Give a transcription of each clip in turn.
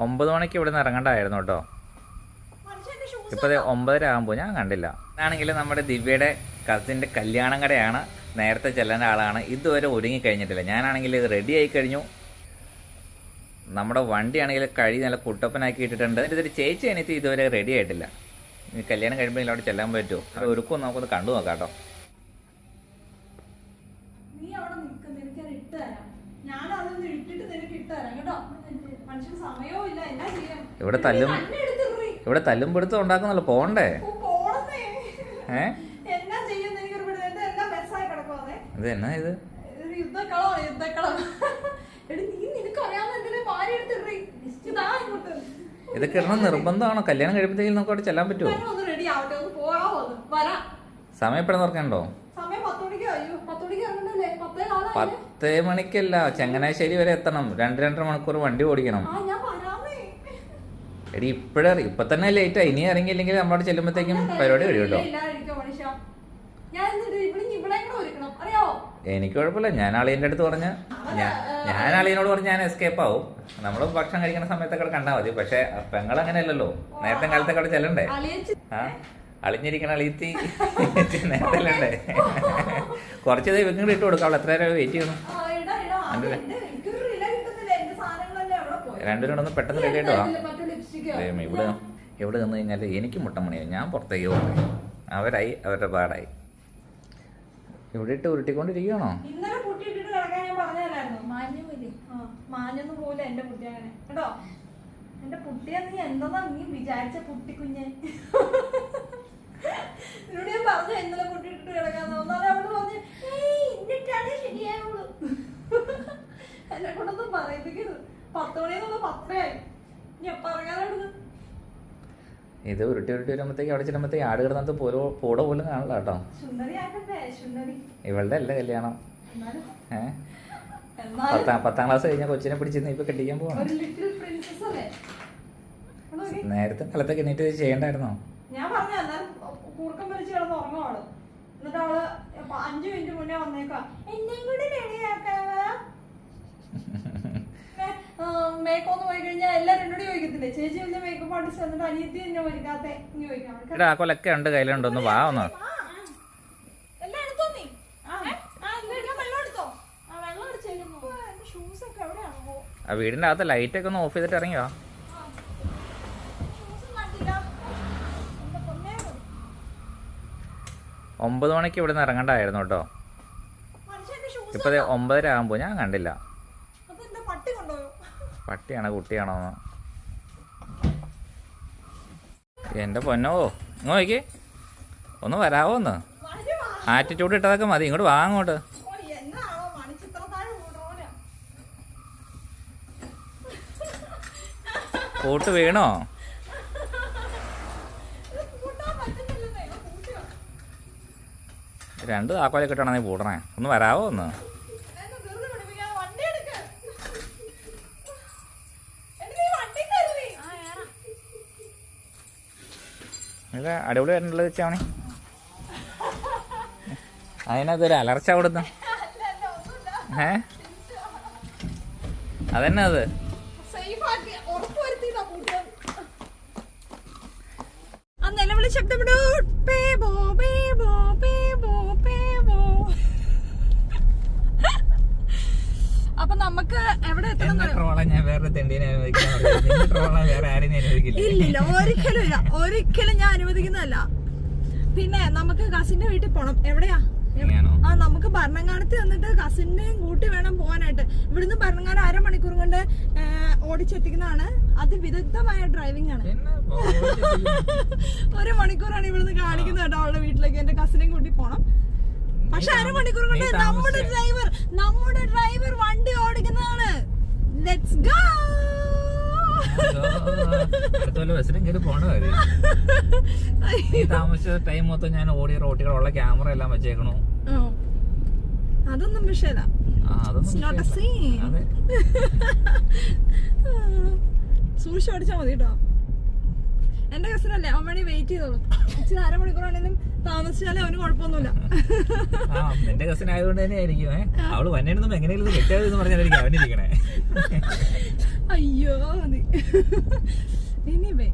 9 മണിക്ക് ഇവിടെ നിന്ന് ഇറങ്ങണ്ടായിരുന്നു കേട്ടോ. ഇപ്പോൾ 9:30 ആകുമ്പോൾ ഞാൻ കണ്ടില്ല. ആണെങ്കിൽ നമ്മുടെ ദിവ്യയുടെ കസിൻ്റെ കല്യാണം കടയാണ്. നേരത്തെ ചെല്ലേണ്ട ആളാണ്. ഇതുവരെ ഒരുങ്ങി കഴിഞ്ഞിട്ടില്ല. ഞാനാണെങ്കിൽ റെഡി ആയി കഴിഞ്ഞു. നമ്മുടെ വണ്ടിയാണെങ്കിൽ നല്ല കുട്ടപ്പനാക്കി ഇട്ടിട്ടുണ്ട്. ഇതൊരു ചേച്ചി എനിക്ക് ഇതുവരെ റെഡി ആയിട്ടില്ല. ഇനി കല്യാണം കഴിയുമ്പോൾ അവിടെ ചെല്ലാൻ പറ്റുമോ? അത് ഒരുക്കും നമുക്കൊന്ന് കണ്ടു നോക്കാം കേട്ടോ. ഇവിടെ തല്ലും പിടുത്തം ഉണ്ടാക്കുന്നല്ലോ. പോണ്ടേ? ഇത് എന്നാ ഇത്? ഇതൊക്കെ ഇടണം നിർബന്ധമാണോ? കല്യാണം കഴിയുമ്പോഴത്തേക്കും നമുക്ക് അവിടെ ചെല്ലാൻ പറ്റുമോ? സമയം എപ്പോഴും തുറക്കണ്ടോ? 10 മണിക്കല്ല, ചങ്ങനാശ്ശേരി വരെ എത്തണം. 2-2.5 മണിക്കൂർ വണ്ടി ഓടിക്കണം. എടി ഇപ്പൊ തന്നെ ലേറ്റാ. ഇനി ഇറങ്ങിയില്ലെങ്കിൽ നമ്മളോട് ചെല്ലുമ്പോഴത്തേക്കും പരിപാടി കഴിയും കേട്ടോ. എനിക്ക് കുഴപ്പമില്ല. ഞാൻ അളിയൻ്റെ അടുത്ത് പറഞ്ഞ് ഞാൻ അളിയനോട് പറഞ്ഞ് ഞാൻ എസ്കേപ്പ് ആവും. നമ്മൾ ഭക്ഷണം കഴിക്കുന്ന സമയത്തൊക്കെ കണ്ടാൽ മതി. പക്ഷെ പെങ്ങൾ അങ്ങനെയല്ലല്ലോ. നേരത്തെ കാലത്തൊക്കെ അവിടെ ചെല്ലണ്ടേ? ആ അളിഞ്ഞിരിക്കണ അളിയത്തി നേരത്തെ അല്ലണ്ടേ? കുറച്ച് ഇങ്ങോട്ട് ഇട്ട് കൊടുക്കാം. അവൾ എത്ര നേരം വെയിറ്റ് ചെയ്യണം? 2 ഒന്ന് പെട്ടെന്ന് റെഡി ആയിട്ട് വാ. ഇവിടെ നിന്ന് കഴിഞ്ഞാൽ എനിക്ക് മുട്ടമണിയായി. ഞാൻ പുറത്തേക്ക് പോകണേ. അവരായി അവരുടെ പാടായി. ഇവിടെ ഇട്ട് ഉരുട്ടിക്കൊണ്ടിരിക്കണോ? എന്നെ കൊണ്ടൊന്നും പറയിപ്പിക്കരുത്. 10 മണിയൊന്നും 10:30 ഇത് ഉരുട്ടി വരുമ്പോഴത്തേക്ക് അവിടെ ചെല്ലുമ്പോഴത്തേക്ക് ആട് കിടന്നത് പൂട പോലും കാണില്ല കേട്ടോ. ഇവളുടെ അല്ല കല്യാണം. 10ാം ക്ലാസ് കഴിഞ്ഞാൽ കൊച്ചിനെ പിടിച്ചിരുന്ന് ഇപ്പൊ കെട്ടിക്കാൻ പോവാണ്. നേരത്തെ കാലത്തൊക്കെ എണീറ്റ് ചെയ്യണ്ടായിരുന്നോ? ഞാൻ പറഞ്ഞ കൂർക്കം വലിച്ച് കിടന്ന് ഉറങ്ങുവാള്. എന്നിട്ട് അവള് 5 മിനിറ്റ് മുന്നേ വന്നേക്കാം. എന്നെയും കൂടി റെഡിയാക്കാവാ? മേക്കോന്ന് പോയി കഴിഞ്ഞാൽ എല്ലാരും എന്നോട് ചോദിക്കത്തില്ലേ, ചേച്ചി വലിയ മേക്കപ്പ് ആർട്ടിസ്റ്റ് വന്നിട്ട് അനിയത്തി എന്നെ ഒരുക്കാത്തെ ചോദിക്കാം. കൊലൊക്കെ ഉണ്ട് കയ്യിലുണ്ടോന്ന് വാ ഒന്ന്. എല്ലാം എടുത്തോ നീ? വെള്ളം എടുത്തോ? വെള്ളം അടിച്ചേക്കുന്നു. എന്റെ ഷൂസ് ഒക്കെ എവിടെയാണോ? ആ വീടിന്റെ അകത്ത് ലൈറ്റ് ഒക്കെ ഒന്ന് ഓഫ് ചെയ്തിട്ട് ഇറങ്ങിയോ? 9 മണിക്ക് ഇവിടെ നിന്ന് ഇറങ്ങണ്ടായിരുന്നു കേട്ടോ. ഇപ്പൊ 9:30 ആകുമ്പോ ഞാൻ കണ്ടില്ല. പട്ടിയാണോ കുട്ടിയാണോ? എന്റെ പൊന്നോ, നോക്കി ഒന്ന് വരാവോ? ഒന്ന് ആറ്റിറ്റ്യൂഡ് ഇട്ടതൊക്കെ മതി. ഇങ്ങോട്ട് വാ. അങ്ങോട്ട് കൂട്ട് വീണോ? രണ്ട് താക്കോലൊക്കെ ഇട്ടാണ് നീ പൂട്ടണേ. ഒന്ന് വരാവോ? ഒന്ന് അടിപൊളി വരണ്ടല്ലോ വെച്ചാണി. അതിനകത്തൊരു അലർച്ച കൊടുത്തു. അതന്നെ അത് നിലവിളി ശബ്ദമിടൂ. അപ്പൊ നമുക്ക് എവിടെ എത്തണം? ഇല്ല, ഒരിക്കലും ഞാൻ അനുവദിക്കുന്നതല്ല. പിന്നെ നമുക്ക് കസിന്റെ വീട്ടിൽ പോണം. എവിടെയാ? നമുക്ക് ഭരണങ്ങാനത്ത് വന്നിട്ട് കസിനെയും കൂട്ടി വേണം പോകാനായിട്ട്. ഇവിടുന്ന് ഭരണങ്ങാനം 1/2 മണിക്കൂർ കൊണ്ട് ഓടിച്ചെത്തിക്കുന്നതാണ്. അതിവിദഗ്ധമായ ഡ്രൈവിംഗ് ആണ്. 1 മണിക്കൂറാണ് ഇവിടുന്ന് കാണിക്കുന്നത് കേട്ടോ. അവളുടെ വീട്ടിലേക്ക് എന്റെ കസിനെയും കൂട്ടി പോണം. പക്ഷെ 1/2 മണിക്കൂർ കൊണ്ട് നമ്മുടെ ഡ്രൈവർ വണ്ടി ഓടിക്കുന്നതാണ്. Let's go. താമസിച്ച ടൈം മൊത്തം ഞാൻ ഓടിയ റോട്ടുകളുള്ള ക്യാമറ എല്ലാം വെച്ചേക്കണു. അതൊന്നും വിഷയല്ല. സൂക്ഷിച്ച് ഓടിച്ചാ മതി കേട്ടോ. എന്റെ കസിനല്ലേ, അവൻ വേണ്ടി വെയിറ്റ് ചെയ്തോളൂ. ഇച്ചിരി 1/2 മണിക്കൂറാണെങ്കിലും താമസിച്ചാലേ അവന് കുഴപ്പമൊന്നുമില്ല. എന്റെ കസിൻ ആയതുകൊണ്ട് തന്നെ ആയിരിക്കും അവള് വന്നിരുന്നു എങ്ങനെയെങ്കിലും കെട്ടിയാതെന്ന് പറഞ്ഞായിരിക്കും അവനിരിക്കണേ. അയ്യോ മതി. ഇനിവേ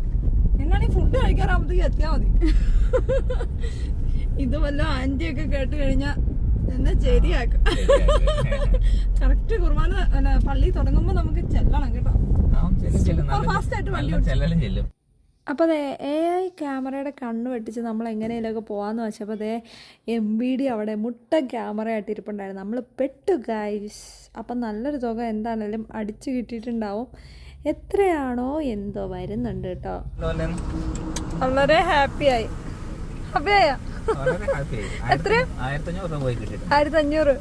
എന്നാണീ ഫുഡ് കഴിക്കാറാകുമ്പോഴത്തേക്ക് എത്തിയാ മതി. ഇത് വല്ല ആന്റിയൊക്കെ കേട്ട് കഴിഞ്ഞാ എന്നെ ശരിയാക്കും. കറക്റ്റ് കുർബാന പള്ളി തുടങ്ങുമ്പോ നമുക്ക് ചെല്ലണം കേട്ടോ. ഫാസ്റ്റ് ആയിട്ട് വണ്ടി. അപ്പോൾ അതെ AI ക്യാമറയുടെ കണ്ണ് വെട്ടിച്ച് നമ്മൾ എങ്ങനെയൊക്കെ പോകാമെന്ന് വെച്ചപ്പോൾ അതേ MVD അവിടെ മുട്ട ക്യാമറ ആയിട്ട് ഇരിപ്പുണ്ടായിരുന്നു. നമ്മൾ പെട്ടു ഗൈസ്. അപ്പം നല്ലൊരു തുക എന്താണേലും അടിച്ചു കിട്ടിയിട്ടുണ്ടാവും. എത്രയാണോ എന്തോ വരുന്നുണ്ട് കേട്ടോ. വളരെ ഹാപ്പിയായി. ഹാപ്പിയായ എത്ര 1500.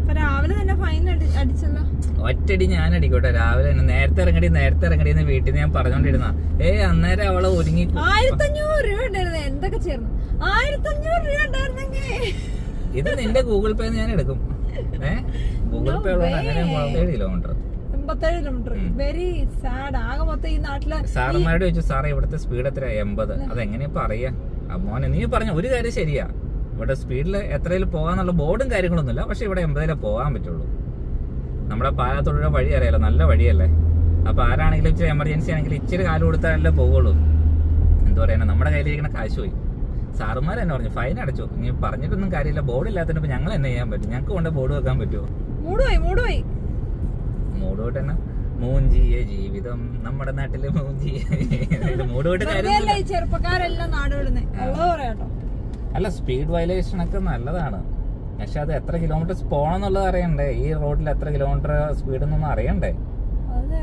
അപ്പൊ രാവിലെ തന്നെ ഫൈൻ അടിച്ചല്ലോ. ഒറ്റടി ഞാൻ അടിക്കോട്ടെ. രാവിലെ തന്നെ നേരത്തെ ഇറങ്ങടി എന്ന് വീട്ടിൽ നിന്ന് ഞാൻ പറഞ്ഞോണ്ടിരുന്ന അന്നേരം അവളെ ഒരുങ്ങി 1500 രൂപ ഉണ്ടായിരുന്നു. എന്തൊക്കെ ചേർന്നു 1500 രൂപ ഉണ്ടായിരുന്നെങ്കിൽ ഇത് നിന്റെ ഗൂഗിൾ പേ ഞാൻ എടുക്കും. ഗൂഗിൾ പേ ഉള്ളത് അങ്ങനെ 87 കിലോമീറ്റർ. 87 കിലോമീറ്റർ. Very sad. ആകെ മൊത്തം ഈ നാട്ടിലെ സാറന്മാരോട് ചോദിച്ചു, സാറേ ഇവിടുത്തെ സ്പീഡ് എത്ര? 80. അതെങ്ങനെയാ പറയാ? മോനെ നീ പറഞ്ഞ ഒരു കാര്യം ശരിയാ. ഇവിടെ സ്പീഡിൽ എത്രയിൽ പോകാന്നുള്ള ബോർഡും കാര്യങ്ങളൊന്നുമില്ല. പക്ഷെ ഇവിടെ 80 പോകാൻ പറ്റുള്ളൂ. നമ്മുടെ പാലത്തോടുള്ള വഴി അറിയാലോ, നല്ല വഴിയല്ലേ. അപ്പൊ ആരാണെങ്കിലും ഇച്ചിരി എമർജൻസി ആണെങ്കിലും ഇച്ചിരി കാല് കൊടുത്താലല്ലേ പോകുള്ളൂ. എന്താ പറയാ, നമ്മുടെ കയ്യിലിരിക്കുന്ന കാശ് പോയി. സാറുമാർ തന്നെ പറഞ്ഞു ഫൈൻ അടച്ചു. ഇനി പറഞ്ഞിട്ടൊന്നും കാര്യമില്ല. ബോർഡ് ഇല്ലാത്തതിന് ഞങ്ങൾ എന്നെ ചെയ്യാൻ പറ്റും? ഞങ്ങൾക്ക് കൊണ്ട് ബോർഡ് വെക്കാൻ പറ്റുമോ? മൂടുപോയിട്ട് തന്നെ മൂഞ്ചിയ ജീവിതം നമ്മുടെ നാട്ടില് മൂഞ്ചിയ മൂടുപോയിട്ട് കാര്യം. ചെറുപ്പക്കാരെല്ലാം നാടുവിടുന്നേ. അല്ല, സ്പീഡ് വയലേഷൻ ഒക്കെ നല്ലതാണ്. പക്ഷെ അത് എത്ര കിലോമീറ്റർ പോകണം എന്നുള്ളത് അറിയണ്ടേ? ഈ റോഡിൽ എത്ര കിലോമീറ്റർ സ്പീഡ് എന്നൊന്നും അറിയണ്ടേ?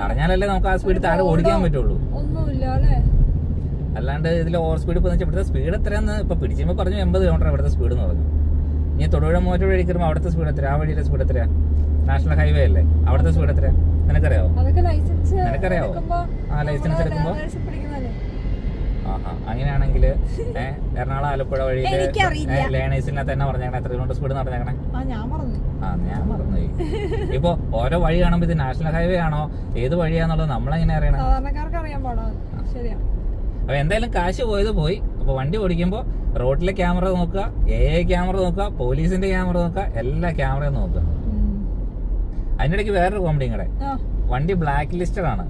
അറിഞ്ഞാലല്ലേ നമുക്ക് ആ സ്പീഡ് താഴെ ഓടിക്കാൻ പറ്റുള്ളൂ. അല്ലാണ്ട് ഇതിൽ ഓവർ സ്പീഡ് ഇവിടുത്തെ സ്പീഡ് എത്രയാന്ന് ഇപ്പൊ പിടിച്ചുമ്പോ പറഞ്ഞു 80 കിലോമീറ്റർ ഇവിടുത്തെ സ്പീഡ് എന്ന് പറഞ്ഞു. ഇനി തൊടുപുഴ മോറ്റോട് വഴിക്കുമ്പോൾ അവിടുത്തെ സ്പീഡ് എത്രയാ? ആ വഴിയിലെ സ്പീഡ് എത്രയാ? നാഷണൽ ഹൈവേ അല്ലേ, അവിടുത്തെ സ്പീഡ് എത്രയാ? നിനക്കറിയാവോ? ആ ലൈസൻസ് എടുക്കുമ്പോ അങ്ങനെയാണെങ്കിൽ എറണാകുളം ആലപ്പുഴ വഴിയില് ലേണേഴ്സിനകത്ത് തന്നെ പറഞ്ഞേക്കണേ എത്ര കിലോമീറ്റർ സ്പീഡ് പറഞ്ഞേക്കണേ? ഞാൻ മറന്നുപോയി. ഇപ്പൊ ഓരോ വഴി കാണുമ്പോ ഇത് നാഷണൽ ഹൈവേ ആണോ ഏത് വഴിയാന്നുള്ളത് നമ്മളെങ്ങനെ അറിയണം? അപ്പൊ എന്തായാലും കാശ് പോയത് പോയി. അപ്പൊ വണ്ടി ഓടിക്കുമ്പോ റോഡിലെ ക്യാമറ നോക്കുക, AI ക്യാമറ നോക്കുക, പോലീസിന്റെ ക്യാമറ നോക്കുക, എല്ലാ ക്യാമറയും നോക്കുക. അതിന്റെ ഇടയ്ക്ക് വേറൊരു കോമഡി കൂടെ, വണ്ടി ബ്ലാക്ക് ലിസ്റ്റഡ് ആണ്.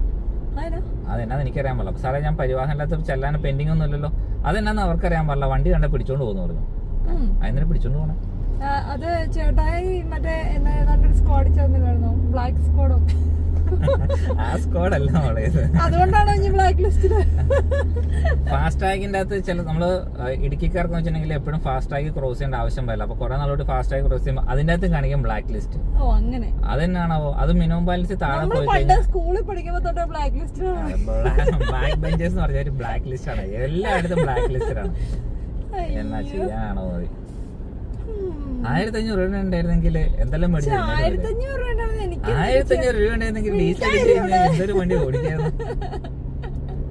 അതെന്നാന്ന് എനിക്കറിയാൻ പാടില്ല. സാറേ ഞാൻ പരിവാഹനത്ത് ചെല്ലാൻ പെൻഡിങ് ഒന്നും ഇല്ലല്ലോ. അതെന്നാന്ന് അവർക്കറിയാൻ പാടില്ല. വണ്ടി കണ്ട പിടിച്ചോണ്ട് പോകുന്നു പറഞ്ഞു. അതിനെ പിടിച്ചോണ്ട് പോണേ അത് ചേട്ടായി മറ്റേ സ്ക്വാഡ് ചേർന്നില്ലായിരുന്നോ? ബ്ലാക്ക് സ്ക്വാഡോ? ആ സ്ക്വാഡ് അല്ല അതുകൊണ്ടാണോ ബ്ലാക്ക് ലിസ്റ്റില്? ഫാസ്ടാഗിന്റെ അകത്ത് ചില നമ്മള് ഇടുക്കിക്കാർക്ക് വെച്ചിട്ടുണ്ടെങ്കിൽ എപ്പോഴും ഫാസ്ടാഗ് ക്രോസ് ചെയ്യേണ്ട ആവശ്യം വരില്ല. അപ്പൊ കുറെ നാളോട്ട് ഫാസ്ടാഗ് ക്രോസ് ചെയ്യുമ്പോൾ അതിന്റെ അകത്ത് കാണിക്കും ബ്ലാക്ക് ലിസ്റ്റ്. അതെന്നാണാവോ? അത് മിനിമം ബാലൻസ് താഴെ പോയി കഴിഞ്ഞാൽ സ്കൂളിൽ പഠിക്കുമ്പോ തൊട്ട് ബ്ലാക്ക് ലിസ്റ്റ്. ബാക്ക് ബെഞ്ചേഴ്സ് എന്ന് പറഞ്ഞാൽ ബ്ലാക്ക് ലിസ്റ്റ് ആണ്. എല്ലായിടത്തും ബ്ലാക്ക് ലിസ്റ്റാണ്. എന്നാ ചെയ്യാനാണോ മതി. 1500 രൂപ ഉണ്ടായിരുന്നെങ്കിൽ എന്തെല്ലാം മേടിച്ചു? 1500 രൂപ ഉണ്ടായിരുന്നെങ്കിൽ ഡീസൽ അടിച്ച് കഴിഞ്ഞാൽ എന്തൊരു വണ്ടി ഓടിക്കായിരുന്നു.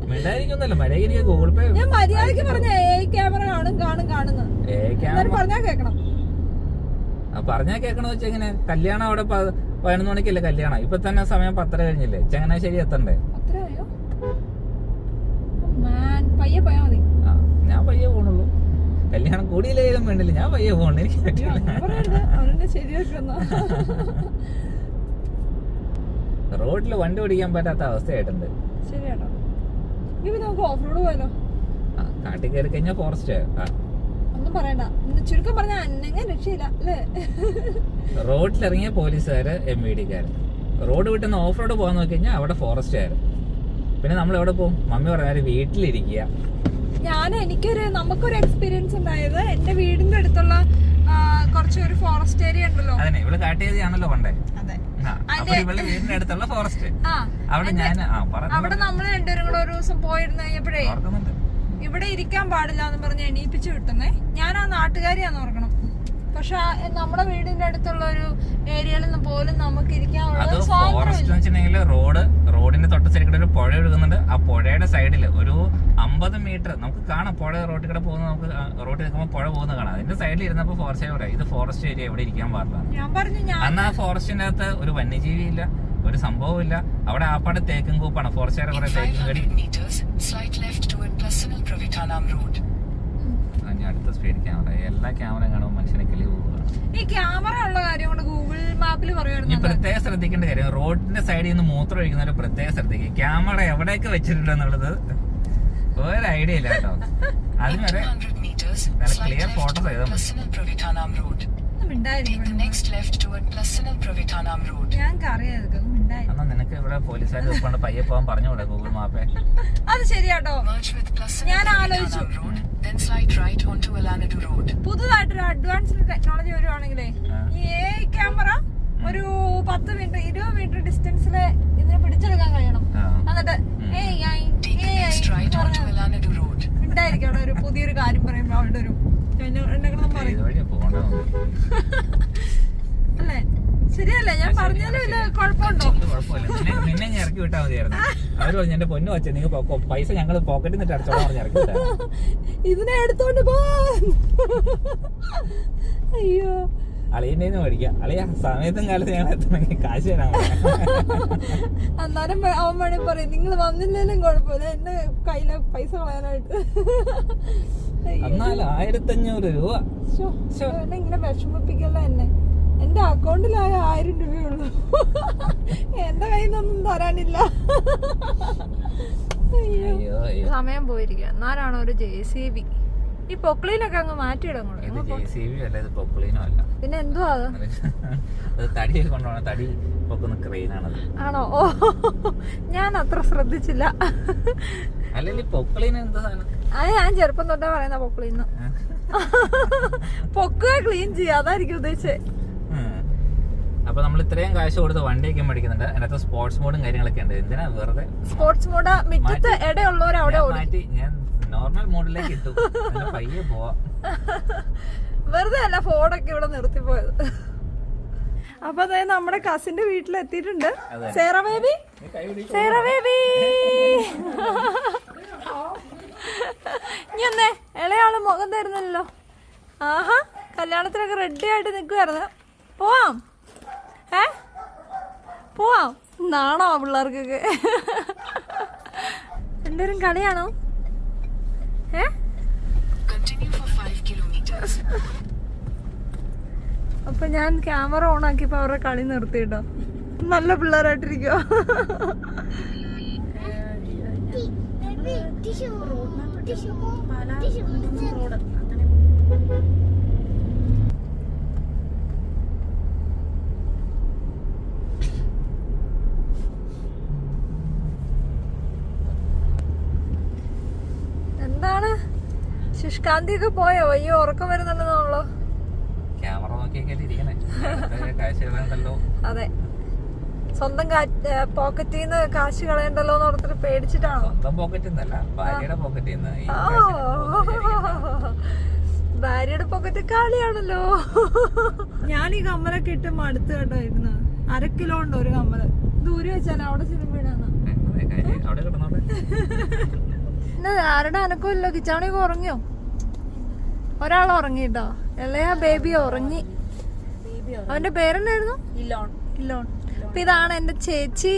മിണ്ടായിരിക്കുന്നല്ലോ മര്യാദ. എനിക്ക് ഗൂഗിൾ പേ മര്യാദക്ക് പറഞ്ഞ ക്യാമറ പറഞ്ഞാ കേൾക്കണ വെച്ചാൽ എങ്ങനെ? കല്യാണം അവിടെ 11 മണിക്കല്ലേ കല്യാണം. ഇപ്പൊ തന്നെ സമയം 10:30 കഴിഞ്ഞില്ലേ? ചങ്ങനാശ്ശേരി എത്തണ്ടേ? ഞാൻ പയ്യെ പോണുള്ളൂ. കല്യാണം കൂടിയില്ലേലും വേണ്ടില്ല, ഞാൻ പയ്യെ പോകണ്ട. എനിക്ക് പറ്റില്ല. റോഡില് വണ്ടി ഓടിക്കാൻ പറ്റാത്ത അവസ്ഥയായിട്ടുണ്ട്. കാട്ടിൽ കയറി കഴിഞ്ഞാൽ ഫോറസ്റ്റ്. റോഡിലിറങ്ങിയ പോലീസുകാര് MVD-ക്കാര്. റോഡ് വിട്ടുന്ന ഓഫ് റോഡ് പോകാൻ നോക്കി കഴിഞ്ഞാൽ അവിടെ ഫോറസ്റ്റുകാര്. പിന്നെ നമ്മൾ എവിടെ പോകും? മമ്മി പറഞ്ഞാല് വീട്ടിലിരിക്കുക. നമുക്കൊരു എക്സ്പീരിയൻസ് ഉണ്ടായത് എന്റെ വീടിന്റെ അടുത്തുള്ള കുറച്ചൊരു ഫോറസ്റ്റ് ഏരിയ ഉണ്ടല്ലോ. അതെ, ഇവിടെ കാട്ടിയാണല്ലോ പണ്ടേ. വീടിന്റെ അടുത്തുള്ള ഫോറസ്റ്റ്. അവിടെ നമ്മള് രണ്ടുപേരും കൂടെ ഒരു ദിവസം പോയിരുന്നു കഴിഞ്ഞപ്പോഴേ ഇവിടെ ഇരിക്കാൻ പാടില്ല എന്ന് പറഞ്ഞ് എണീപ്പിച്ചു വിട്ടുന്നേ. ഞാൻ ആ നാട്ടുകാരിയാന്ന് ഓർക്കണം. പക്ഷെ നമ്മുടെ വീടിന്റെ അടുത്തുള്ള ഒരു ഏരിയയിൽ നിന്ന് പോലും നമുക്ക് ഇരിക്കാനുള്ള റോഡിന്റെ തൊട്ട് സൈഡിൽ ഒരു പുഴ ഒഴുകുന്നുണ്ട്. ആ പുഴയുടെ സൈഡിൽ ഒരു 50 മീറ്റർ നമുക്ക് കാണാം. പുഴ റോഡിൽ കൂടെ പോകുന്നത് നമുക്ക് റോഡിൽ നിൽക്കുമ്പോൾ പുഴ പോകുന്നത് കാണാം. അതിന്റെ സൈഡിൽ ഇരുന്നപ്പോ ഫോറസ്റ്റ് പറയാം ഇത് ഫോറസ്റ്റ് ഏരിയ, ഇവിടെ ഇരിക്കാൻ പാടില്ല. അന്ന് ആ ഫോറസ്റ്റിന്റെ അകത്ത് ഒരു വന്യജീവി ഇല്ല, ഒരു സംഭവം ഇല്ല. അവിടെ ആപ്പാട് തേക്കും കൂപ്പാണ്. ഫോറസ്റ്റുകാരെ കുറെ തേക്കും കടി. ഇനി അടുത്ത സ്പീഡ് ക്യാമറ. എല്ലാ ക്യാമറ കാണുമ്പോൾ മനുഷ്യനെ കിളി പോവുക. ഈ ക്യാമറ ഉള്ള കാര്യം കൊണ്ട് ഗൂഗിൾ മാപ്പിൽ ഇനി പറയുമായിരുന്നു. പ്രത്യേകം ശ്രദ്ധിക്കേണ്ട കാര്യം, റോഡിന്റെ സൈഡിൽ നിന്ന് മൂത്രം ഒഴിക്കുന്നവരെ പ്രത്യേകം ശ്രദ്ധിക്കുക. ക്യാമറ എവിടെയൊക്കെ വെച്ചിട്ടുണ്ടെന്നുള്ളത് ഒരു ഐഡിയ ഇല്ല കേട്ടോ. അതിന് വരെ നല്ല ക്ലിയർ ഫോട്ടോസ് ചെയ്താൽ മതി. ഞങ്ങൾക്ക് അറിയാം എന്നാ നിനക്ക് ഇവിടെ പോലീസുകാർ കൊണ്ട് പയ്യെ പോകാൻ പറഞ്ഞുകൂടെ ഗൂഗിൾ മാപ്പേ? അത് ശരിയാട്ടോ. ഞാൻ ആലോചിച്ചു പുതുതായിട്ടൊരു അഡ്വാൻസ്ഡ് ടെക്നോളജി വരുവാണെങ്കിലേ ഈ AI ക്യാമറ ഒരു 10 മീറ്റർ 20 മീറ്റർ ഡിസ്റ്റൻസില് ഇതിനെ പിടിച്ചെടുക്കാൻ കഴിയണം. എന്നിട്ട് ഉണ്ടായിരിക്കും അവിടെ ഒരു പുതിയൊരു കാര്യം പറയുമ്പോ അവളുടെ ഒരു അല്ലേ? ശരിയല്ലേ ഞാൻ പറഞ്ഞാലും ഇല്ല? കുഴപ്പമുണ്ടോ? നിന്നെ ഞാൻ ഇറക്കി വിട്ടാൽ മതിയായിരുന്നു. അവര് പറഞ്ഞു എന്റെ പൊന്നു വെച്ചാൽ നിങ്ങൾ പൈസ ഞങ്ങൾ പോക്കറ്റിൽ നിന്നിട്ട് അടച്ചോളാം പറഞ്ഞ് ഇറക്കി വിട്ടാ. ഇതിനെ എടുത്തോണ്ട് പോ. അയ്യോ അളിയന്റെ മേടിക്കാം. അളിയ സമയത്തും കാലത്ത് ഞങ്ങൾ എത്തണമെങ്കിൽ കാശ് തരാൻ. അന്നേരം അവൻ വേണേ പറയും നിങ്ങൾ വന്നില്ലേലും കുഴപ്പമില്ല, എന്റെ കയ്യിലെ പൈസ കളയാനായിട്ട്. എന്നാലും 1500 രൂപ. ഇങ്ങനെ വിഷമിപ്പിക്കല്ല എന്നെ. എന്റെ അക്കൗണ്ടിലായ 1000 രൂപയുള്ളൂ. എന്റെ കയ്യിൽ നിന്നൊന്നും തരാനില്ല. സമയം പോയിരിക്കുക. എന്നാലാണോ ഒരു JCB ഈ പൊക്ലീനൊക്കെ അങ്ങ് മാറ്റിയിടും. പിന്നെ എന്തുവാ തടി കൊണ്ടുപോകണ തടി പൊക്കുന്ന ക്രെയിനാണത്. ആണോ? ഓ ഞാൻ അത്ര ശ്രദ്ധിച്ചില്ല. അല്ലെങ്കിൽ പൊക്ലീൻ എന്താ സാധനം? അത് ഞാൻ ചെറുപ്പം തൊട്ടേ പറയുന്ന പൊക്ലീന്ന്. പൊക്കുക ക്ലീൻ ചെയ്യുക, അതായിരിക്കും ഉദ്ദേശിച്ചത്. അപ്പൊ നമ്മൾ ഇത്രയും കാശ് കൊടുത്ത് വണ്ടിയൊക്കെ മേടിക്കുന്നുണ്ട്. അതിനകത്ത് സ്പോർട്സ് മോഡും കാര്യങ്ങളൊക്കെ ഉണ്ട്. എന്തിനാ വെറുതെ സ്പോർട്സ് മോഡ് മിറ്റത്ത് ഇടയുള്ളവർ അവിടെ മാറ്റി ഞാൻ നോർമൽ മോഡിലേക്ക് ഇട്ടു. പയ്യെ പോവാ. വെറുതെ അല്ല ഫോണൊക്കെ ഇവിടെ നിർത്തിപ്പോയത്. അപ്പൊ അതായത് നമ്മുടെ കസിന്റെ വീട്ടിലെത്തിയിട്ടുണ്ട്. സേറ ബേബി, സേറ ബേബി ഇനി ഒന്നേ. ഇളയാള് മുഖം തരുന്നല്ലോ. ആഹാ കല്യാണത്തിനൊക്കെ റെഡി ആയിട്ട് നിൽക്കുമായിരുന്നു. പോവാം പോവാം. നാണോ പിള്ളേർക്കൊക്കെ? എല്ലാവരും കളിയാണോ? അപ്പൊ ഞാൻ ക്യാമറ ഓൺ ആക്കിയപ്പോ അവരുടെ കളി നിർത്തിയിട്ടോ. നല്ല പിള്ളേരായിട്ടിരിക്കോ? എന്താണ് ശുഷ്കാന്തി ഒക്കെ പോയോ? അയ്യോ ഉറക്കം വരുന്നുണ്ടെന്നാണല്ലോ. ക്യാമറ നോക്കിയൊക്കെ ഇരിക്കണേ. അതെ, സ്വന്തം പോക്കറ്റിൽ നിന്ന് കാശ് കളയണ്ടല്ലോ എന്ന് ഓർത്തിട്ട് പേടിച്ചിട്ടാണോ? സ്വന്തം പോക്കറ്റിൽ നിന്നല്ല, ഭാര്യയുടെ പോക്കറ്റിൽ നിന്ന്. ഭാര്യയുടെ പോക്കറ്റ് കാളിയാണല്ലോ. ഞാൻ ഈ കമ്മലൊക്കെ ഇട്ട് മടുത്ത് കേട്ടോ ഇരുന്ന്. 1/2 കിലോ ഉണ്ട് ഒരു കമ്മല്. ദൂരെ വെച്ചാൽ അവിടെ ചെല്ലുമ്പോ ആരുടെ അനക്കവും ഇല്ല. കിച്ചാണിയൊക്കെ ഉറങ്ങിയോ? ഒരാൾ ഉറങ്ങിട്ടോ. ഇളയ ബേബി ഉറങ്ങി. അവന്റെ പേരെന്നായിരുന്നു? ഇല്ലോൺ. അപ്പൊ ഇതാണ് എന്റെ ചേച്ചി.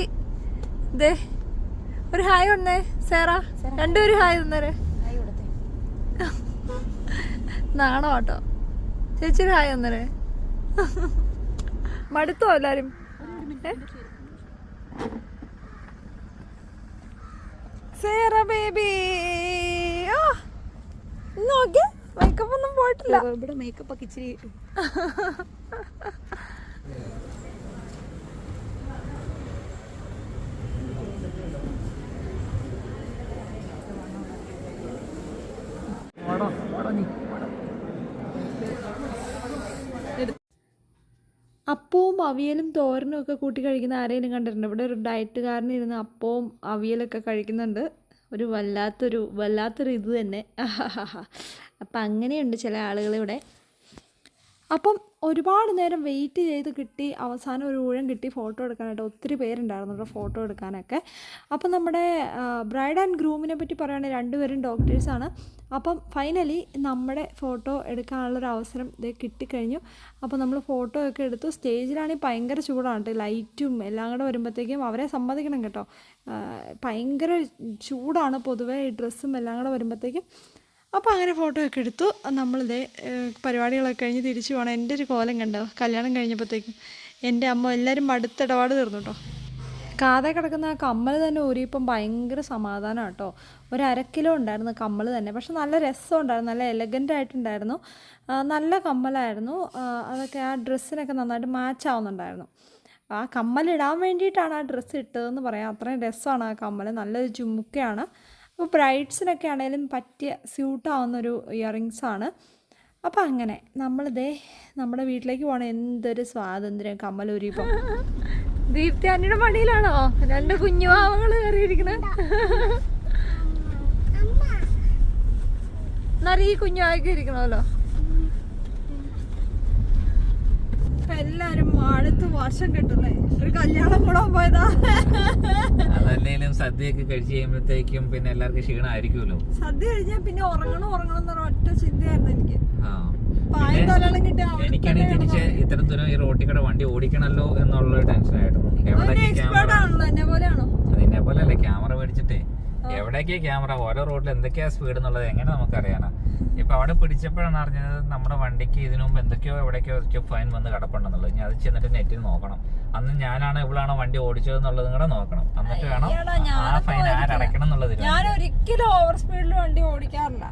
ഇതേ ഒരു ഹായ് വന്നേ സേറ. രണ്ടുപേരും ഹായ് തന്നേരെ. നാണോ കേട്ടോ. ചേച്ചി ഒരു ഹായ് തന്നേരെ. മടുത്തോ എല്ലാരും? സേറ ബേബി നോക്കി മേക്കപ്പ് ഒന്നും പോയിട്ടില്ല. ഇവിടെ മേക്കപ്പ് ഒക്കെ ഇച്ചിരി അപ്പവും അവിയലും തോരനും ഒക്കെ കൂട്ടി കഴിക്കുന്ന ആരെയും കണ്ടിട്ടുണ്ട്? ഇവിടെ ഒരു ഡയറ്റുകാരനിരുന്ന് അപ്പവും അവിയലൊക്കെ കഴിക്കുന്നുണ്ട്. ഒരു വല്ലാത്തൊരു ഇത് തന്നെ. അപ്പം അങ്ങനെയുണ്ട് ചില ആളുകളിവിടെ. അപ്പം ഒരുപാട് നേരം വെയിറ്റ് ചെയ്ത് കിട്ടി. അവസാനം ഒരു ഊഴം കിട്ടി ഫോട്ടോ എടുക്കാനായിട്ട്. ഒത്തിരി പേരുണ്ടായിരുന്നു ഇവിടെ ഫോട്ടോ എടുക്കാനൊക്കെ. അപ്പം നമ്മുടെ ബ്രൈഡ് ആൻഡ് ഗ്രൂമിനെ പറ്റി പറയുകയാണെങ്കിൽ രണ്ടുപേരും ഡോക്ടേഴ്സാണ്. അപ്പം ഫൈനലി നമ്മുടെ ഫോട്ടോ എടുക്കാനുള്ളൊരു അവസരം ഇത് കിട്ടിക്കഴിഞ്ഞു. അപ്പോൾ നമ്മൾ ഫോട്ടോ ഒക്കെ എടുത്തു. സ്റ്റേജിലാണെങ്കിൽ ഭയങ്കര ചൂടാണ് കേട്ടോ. ലൈറ്റും എല്ലാം കൂടെ വരുമ്പോഴത്തേക്കും അവരെ സമ്മതിക്കണം കേട്ടോ. ഭയങ്കര ചൂടാണ് പൊതുവേ. ഈ ഡ്രസ്സും എല്ലാം കൂടെ വരുമ്പോഴത്തേക്കും. അപ്പോൾ അങ്ങനെ ഫോട്ടോ ഒക്കെ എടുത്തു. നമ്മളിതേ പരിപാടികളൊക്കെ കഴിഞ്ഞ് തിരിച്ചു പോകണം. എൻ്റെ ഒരു കോലം കണ്ടോ കല്യാണം കഴിഞ്ഞപ്പോഴത്തേക്കും. എൻ്റെ അമ്മ എല്ലാവരും അടുത്തിടപാട് തീർന്നു കേട്ടോ. കാതെ കിടക്കുന്ന ആ കമ്മൽ തന്നെ ഊരിയപ്പം ഭയങ്കര സമാധാനം കേട്ടോ. ഒരു 1/2 കിലോ ഉണ്ടായിരുന്നു കമ്മൽ തന്നെ. പക്ഷെ നല്ല രസമുണ്ടായിരുന്നു, നല്ല എലഗൻ്റ് ആയിട്ടുണ്ടായിരുന്നു, നല്ല കമ്മലായിരുന്നു. അതൊക്കെ ആ ഡ്രസ്സിനൊക്കെ നന്നായിട്ട് മാച്ച് ആവുന്നുണ്ടായിരുന്നു. ആ കമ്മലിടാൻ വേണ്ടിയിട്ടാണ് ആ ഡ്രസ്സ് ഇട്ടതെന്ന് പറയാം. അത്രയും രസമാണ് ആ കമ്മൽ, നല്ലൊരു ചുമുക്കയാണ്. അപ്പോൾ ബ്രൈഡ്സിനൊക്കെ ആണെങ്കിലും പറ്റിയ സ്യൂട്ടാവുന്നൊരു ഇയറിങ്സാണ്. അപ്പോൾ അങ്ങനെ നമ്മളിതേ നമ്മുടെ വീട്ടിലേക്ക് പോകണം. എന്തൊരു സ്വാതന്ത്ര്യം കമ്മലൂരിപ്പം. ദീപ്തി അന്നിയുടെ മടിയിലാണോ 2 കുഞ്ഞുവാവകൾ കയറിയിരിക്കണേ? നിറയെ കുഞ്ഞുവാവൊക്കെ ഇരിക്കണമല്ലോ. എല്ലാരും അടുത്ത് വർഷം കിട്ടുന്നേ ഒരു കല്യാണം കൂടാൻ പോയതാ. അതല്ലേലും സദ്യയൊക്കെ കഴിച്ച് കഴിയുമ്പോഴത്തേക്കും പിന്നെ എല്ലാവർക്കും ക്ഷീണമായിരിക്കുമല്ലോ. സദ്യ കഴിഞ്ഞാൽ പിന്നെ ഉറങ്ങണം എന്നൊരു ഒറ്റ ചിന്തയായിരുന്നു എനിക്ക്. എനിക്കാണെങ്കിൽ തിരിച്ച് ഇത്രയും ദൂരം ഈ റോട്ടിൽ കൂടെ വണ്ടി ഓടിക്കണല്ലോ എന്നുള്ള ടെൻഷൻ ആയിരുന്നു. അതിനെ പോലെ അല്ലേ ക്യാമറ മേടിച്ചിട്ടേ എവിടേക്കാ ക്യാമറ, ഓരോ റോഡിൽ എന്തൊക്കെയാ സ്പീഡ് എന്നുള്ളത് എങ്ങനെ നമുക്കറിയാനാ. ഇപ്പൊ അവിടെ പിടിച്ചപ്പോഴാണ് അറിഞ്ഞത് നമ്മുടെ വണ്ടിക്ക് ഇതിനു മുമ്പ് എവിടേക്കോ ഫൈൻ വന്ന് കിടപ്പുണ്ടെന്നുള്ളത്. ഞാൻ അത് ചെന്നിട്ട് നെറ്റിൽ നോക്കണം. അന്ന് ഞാനാണ് ഇവളാണോ വണ്ടി ഓടിച്ചത് എന്നുള്ളത് കൂടെ നോക്കണം. എന്നിട്ട് വേണം ആ ഫൈൻ ആരടക്കണം എന്നുള്ളത്. ഞാൻ ഒരിക്കലും ഓവർ സ്പീഡിൽ വണ്ടി ഓടിക്കാറില്ല.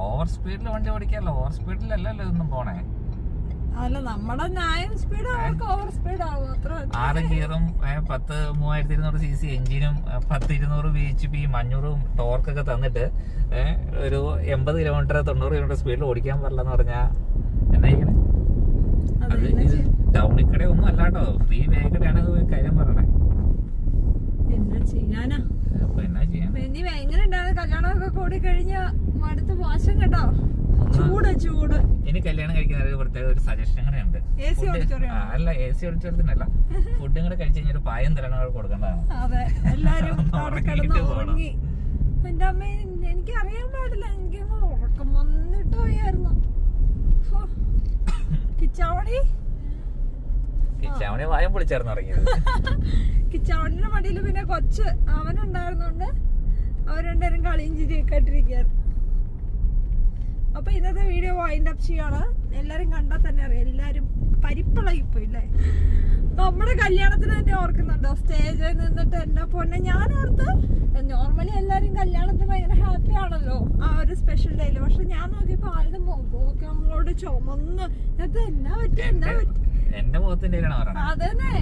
ഓവർ സ്പീഡിൽ വണ്ടി ഓടിക്കാറില്ല. ഓവർ സ്പീഡിലല്ലല്ലോ ഇതൊന്നും പോണേ. അല്ല നമ്മുടെ ന്യായം സ്പീഡ് അവർക്ക് ഓവർ സ്പീഡ് ആവും. 6 ഗിയറും 3200 cc എഞ്ചിനും 10-200 bhp 500 ടോർക്കൊക്കെ തന്നിട്ട് ഒരു 80 കിലോമീറ്റർ 90 കിലോമീറ്റർ സ്പീഡിൽ ഓടിക്കാൻ പാടില്ലെന്ന് പറഞ്ഞാ എന്നായിക്കണേ. അത് ടൗണിൽ കൂടെ ഒന്നും അല്ലാട്ടോ, ഫ്രീ വേഗതയാണ് കാര്യം പറയണേ. എന്നാ ചെയ്യാനാ. അപ്പൊ എന്നാ ചെയ്യാൻ. ഇനി എങ്ങനെ ഉണ്ടായിരുന്നു കല്യാണമൊക്കെ കൂടി കഴിഞ്ഞ അടുത്ത് മോശം കേട്ടോ. ചൂട് ഇനി കല്യാണം കഴിക്കുന്ന ഒരു പ്രത്യേക ഒരു സജഷൻ കൂടെ ഉണ്ട്. അല്ല AC ഓഡിറ്റോറിയത്തിനല്ല, ഫുഡും കൂടെ കഴിച്ചു കഴിഞ്ഞാൽ ഒരു പായം തരണം കൊടുക്കേണ്ടതാണ്. അതെ എല്ലാരും ഉറങ്ങി. എന്റെ അമ്മ എനിക്ക് അറിയാൻ പാടില്ല, എനിക്ക് ഉറക്കം വന്നിട്ട് പോയായിരുന്നു. കിച്ചാവണി വായം പൊളിച്ചായിരുന്നു ഇറങ്ങിയത്. കിച്ചാവണിന്റെ മടിയിൽ പിന്നെ കൊച്ച് അവനുണ്ടായിരുന്നോണ്ട് അവർ രണ്ടുപേരും കളിയും ചിരിയൊക്കെ ഇട്ടിരിക്കുകയായിരുന്നു. അപ്പൊ ഇന്നത്തെ വീഡിയോ വൈൻഡ് അപ്പ് ചെയ്യാണ്. എല്ലാരും കണ്ടാൽ തന്നെ അറിയാം, എല്ലാരും പരിപ്പളയിപ്പോയില്ലേ. നമ്മുടെ കല്യാണത്തിന് തന്നെ ഓർക്കുന്നുണ്ടോ സ്റ്റേജിൽ നിന്നിട്ട്? എന്റെ പൊന്നെ ഞാൻ ഓർത്ത് നോർമലി എല്ലാരും കല്യാണത്തിന് ഭയങ്കര ഹാപ്പി ആണല്ലോ ആ ഒരു സ്പെഷ്യൽ ഡേയില്. പക്ഷെ ഞാൻ നോക്കിയപ്പോ ആളുടെ മുഖമൊക്കെ നമ്മളോട് ചുമന്ന് എന്നാ പറ്റി. എന്റെ മുഖത്തിന്റെ അതന്നെ,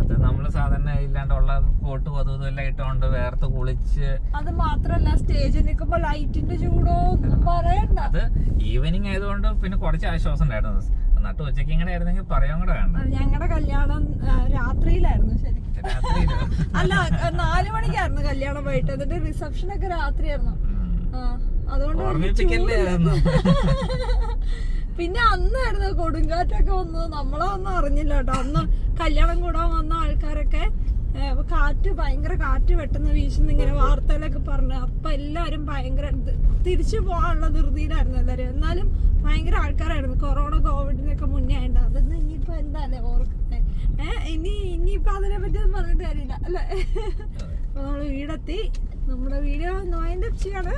അത് നമ്മള് സാധാരണ ഇല്ലാണ്ടുള്ള കോട്ട് കൊതുകും എല്ലാം ഇട്ടോണ്ട് വേർത്ത് കുളിച്ച്. അത് മാത്രല്ല സ്റ്റേജിൽ നിൽക്കുമ്പോ ലൈറ്റിന്റെ ചൂടോ ഒന്നും പറയണ്ട. അത് ഈവനിങ് ആയതുകൊണ്ട് പിന്നെ കുറച്ച് ആശ്വാസം ഉണ്ടായിരുന്നു. എന്നിട്ട് ഉച്ചയ്ക്ക് ഇങ്ങനെ ആയിരുന്നെങ്കിൽ പറയാൻ കൂടെ വേണ്ട. ഞങ്ങളുടെ കല്യാണം രാത്രിയിലായിരുന്നു. ശരി അല്ല 4 മണിക്കായിരുന്നു കല്യാണം പോയിട്ട്. എന്നിട്ട് റിസപ്ഷൻ ഒക്കെ രാത്രിയായിരുന്നു. അതുകൊണ്ട് പിന്നെ അന്നായിരുന്നു കൊടുങ്കാറ്റൊക്കെ വന്നത്. നമ്മളൊന്നും അറിഞ്ഞില്ല കേട്ടോ. അന്ന് കല്യാണം കൂടാൻ വന്ന ആൾക്കാരൊക്കെ ഭയങ്കര കാറ്റ് പെട്ടെന്ന് വീശുന്ന ഇങ്ങനെ വാർത്തയിലൊക്കെ പറഞ്ഞു. അപ്പൊ എല്ലാരും ഭയങ്കര തിരിച്ചു പോകാനുള്ള ധൃതിയിലായിരുന്നു എല്ലാരും. എന്നാലും ഭയങ്കര ആൾക്കാരായിരുന്നു. കോവിഡിനൊക്കെ മുന്നേ ആയിട്ട്. അതൊന്നും ഇനിയിപ്പോ എന്താല്ലേ ഓർക്കുന്നേ. ഇനിയിപ്പൊ അതിനെ പറ്റി ഒന്നും പറഞ്ഞിട്ട് കാര്യമില്ല അല്ലെ. അപ്പൊ നമ്മള് വീടെത്തി. നമ്മുടെ വീഡിയോ വൈൻഡ് അപ്പ് ചെയ്യാണ്.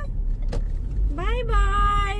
Bye bye.